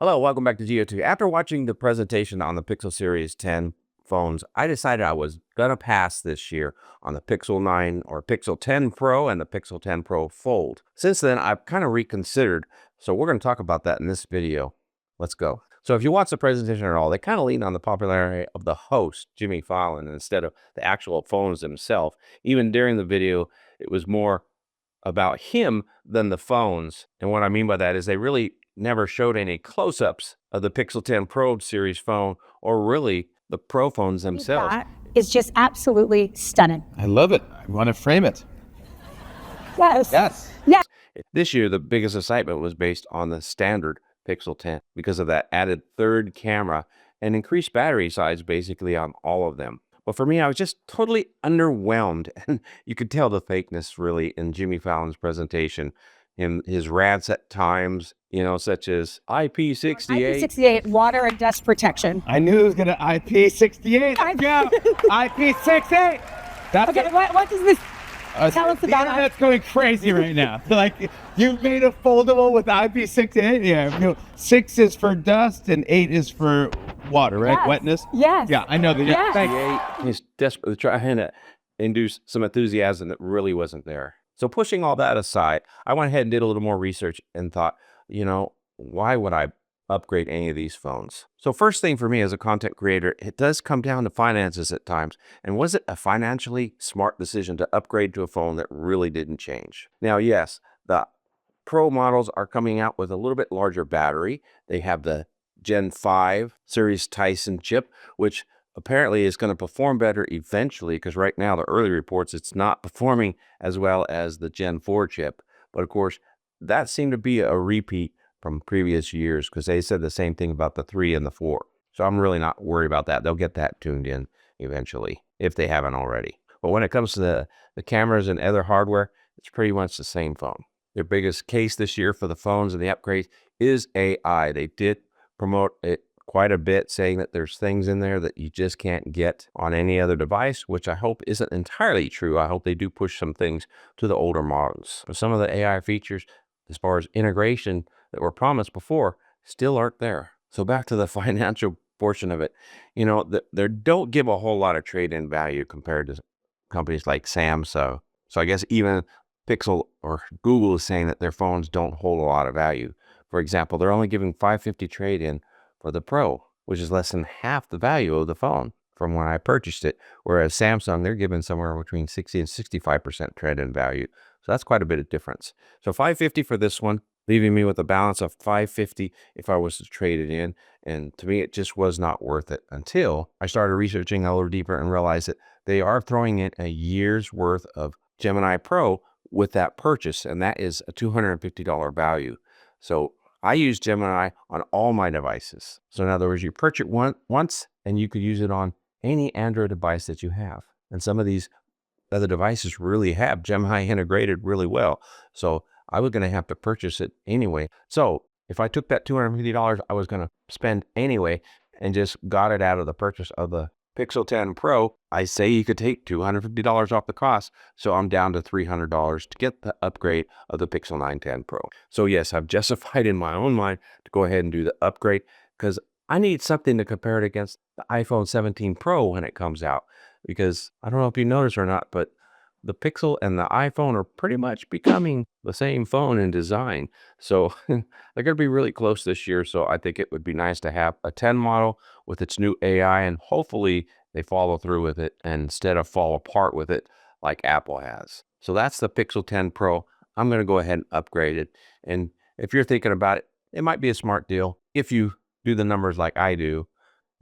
Hello, welcome back to GO2. After watching the presentation on the Pixel Series 10 phones, I decided I was going to pass this year on the Pixel 9 or Pixel 10 Pro and the Pixel 10 Pro Fold. Since then, I've kind of reconsidered, so we're going to talk about that in this video. Let's go. So if you watch the presentation at all, they kind of lean on the popularity of the host, Jimmy Fallon, instead of the actual phones themselves. Even during the video, it was more about him than the phones. And what I mean by that is they really never showed any close-ups of the Pixel 10 Pro series phone or really the Pro phones themselves. That is just absolutely stunning. I love it. I want to frame it. Yes. Yes. Yes. This year, the biggest excitement was based on the standard Pixel 10 because of that added third camera and increased battery size basically on all of them. But for me, I was just totally underwhelmed. And you could tell the fakeness really in Jimmy Fallon's presentation. His rants at times, such as IP68. IP68, water and dust protection. I knew it was going to IP68. Let's go. IP68. That's Okay, what does this tell us the about? internet's going crazy right now. Like, you made a foldable with IP68. Yeah. 6 is for dust and 8 is for water, right? Yes. Wetness. Yes. Yeah, I know that. Yes. Thank you. He's desperately trying to induce some enthusiasm that really wasn't there. So pushing all that aside, I went ahead and did a little more research and thought, why would I upgrade any of these phones? So first thing for me as a content creator, it does come down to finances at times. And was it a financially smart decision to upgrade to a phone that really didn't change? Now, yes, the Pro models are coming out with a little bit larger battery. They have the Gen 5 Series Tyson chip, which apparently is going to perform better eventually, because right now the early reports it's not performing as well as the Gen 4 chip. But of course, that seemed to be a repeat from previous years because they said the same thing about the 3 and the 4. So I'm really not worried about that. They'll get that tuned in eventually if they haven't already. But when it comes to the cameras and other hardware, it's pretty much the same phone. Their biggest case this year for the phones and the upgrades is AI. They did promote it quite a bit, saying that there's things in there that you just can't get on any other device, which I hope isn't entirely true. I hope they do push some things to the older models. But some of the AI features, as far as integration that were promised before, still aren't there. So back to the financial portion of it, they don't give a whole lot of trade-in value compared to companies like Samsung. So I guess even Pixel or Google is saying that their phones don't hold a lot of value. For example, they're only giving $550 trade-in for the Pro, which is less than half the value of the phone from when I purchased it. Whereas Samsung, they're giving somewhere between 60 and 65% trade-in value. So that's quite a bit of difference. So $550 for this one, leaving me with a balance of $550 if I was to trade it in. And to me, it just was not worth it until I started researching a little deeper and realized that they are throwing in a year's worth of Gemini Pro with that purchase, and that is a $250 value. So I use Gemini on all my devices. So in other words, you purchase it once and you could use it on any Android device that you have. And some of these other devices really have Gemini integrated really well. So I was going to have to purchase it anyway. So if I took that $250 I was going to spend anyway and just got it out of the purchase of the Pixel 10 Pro, I say you could take $250 off the cost. So I'm down to $300 to get the upgrade of the Pixel 910 Pro. So yes, I've justified in my own mind to go ahead and do the upgrade because I need something to compare it against the iPhone 17 Pro when it comes out. Because I don't know if you noticed or not, but the Pixel and the iPhone are pretty much becoming the same phone in design. So they're going to be really close this year. So I think it would be nice to have a 10 model with its new AI, and hopefully they follow through with it instead of fall apart with it like Apple has. So that's the Pixel 10 Pro. I'm going to go ahead and upgrade it. And if you're thinking about it, it might be a smart deal if you do the numbers like I do,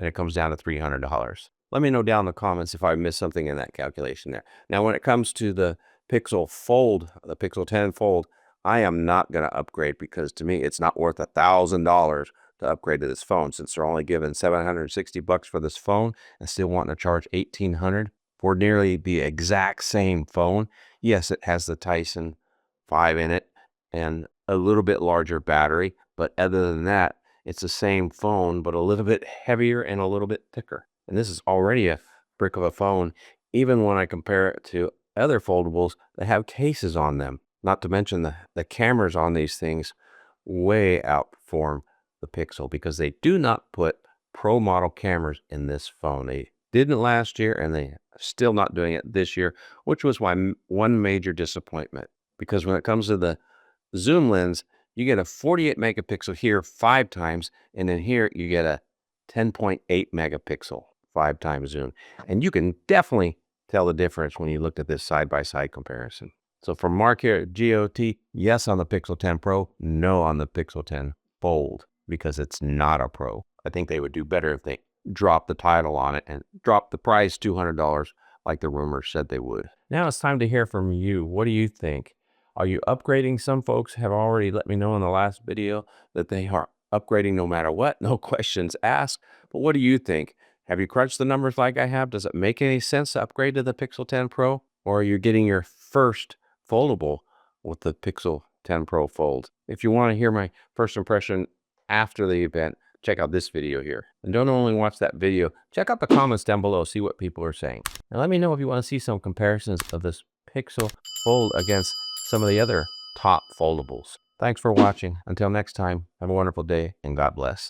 and it comes down to $300. Let me know down in the comments if I missed something in that calculation there. Now, when it comes to the Pixel Fold, the Pixel 10 Fold, I am not going to upgrade because to me, it's not worth $1,000 to upgrade to this phone since they're only giving $760 for this phone and still wanting to charge $1,800 for nearly the exact same phone. Yes, it has the Tyson 5 in it and a little bit larger battery, but other than that, it's the same phone, but a little bit heavier and a little bit thicker. And this is already a brick of a phone, even when I compare it to other foldables that have cases on them. Not to mention the cameras on these things way outperform the Pixel because they do not put Pro model cameras in this phone. They didn't last year, and they still not doing it this year, which was one major disappointment. Because when it comes to the zoom lens, you get a 48 megapixel here 5 times, and then here you get a 10.8 megapixel 5 times zoom. And you can definitely tell the difference when you looked at this side-by-side comparison. So from Mark here at GOT, yes on the Pixel 10 Pro, no on the Pixel 10 Fold, because it's not a Pro. I think they would do better if they dropped the title on it and dropped the price $200 like the rumors said they would. Now it's time to hear from you. What do you think? Are you upgrading? Some folks have already let me know in the last video that they are upgrading no matter what, no questions asked. But what do you think? Have you crunched the numbers like I have? Does it make any sense to upgrade to the Pixel 10 Pro? Or are you getting your first foldable with the Pixel 10 Pro Fold? If you want to hear my first impression after the event, check out this video here. And don't only watch that video, check out the comments down below, see what people are saying. And let me know if you want to see some comparisons of this Pixel Fold against some of the other top foldables. Thanks for watching. Until next time, have a wonderful day and God bless.